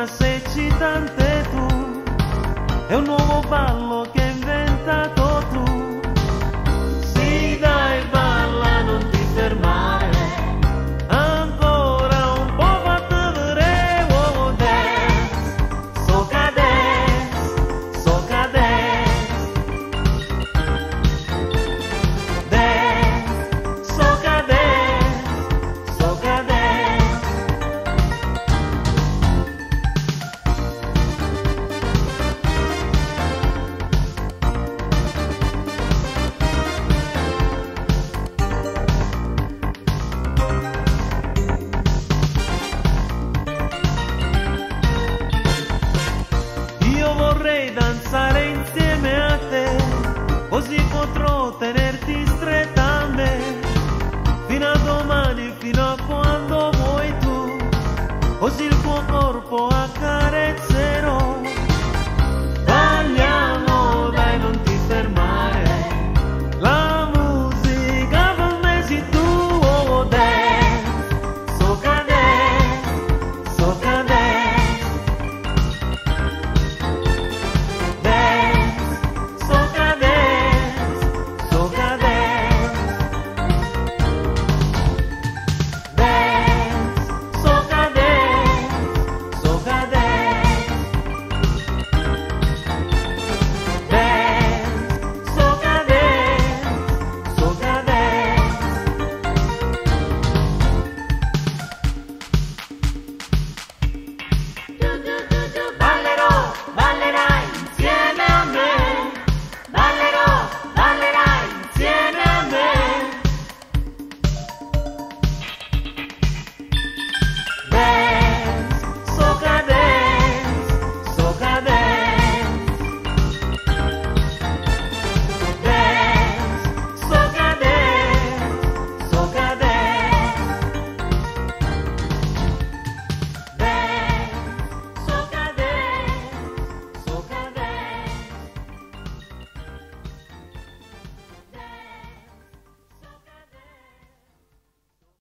donna sei eccitante tu, è un nuovo ballo che hai inventato tu. Sì dai balla, non ti fermare, ancora un po' fatti vedere, oh dance, soca dance, soca dance, dance, soca dance, soca dance. Vorrei danzare insieme a te, così potrò tenerti stretta a me, fino a domani, fino a quando vuoi tu, così il tuo corpo accarezzerò.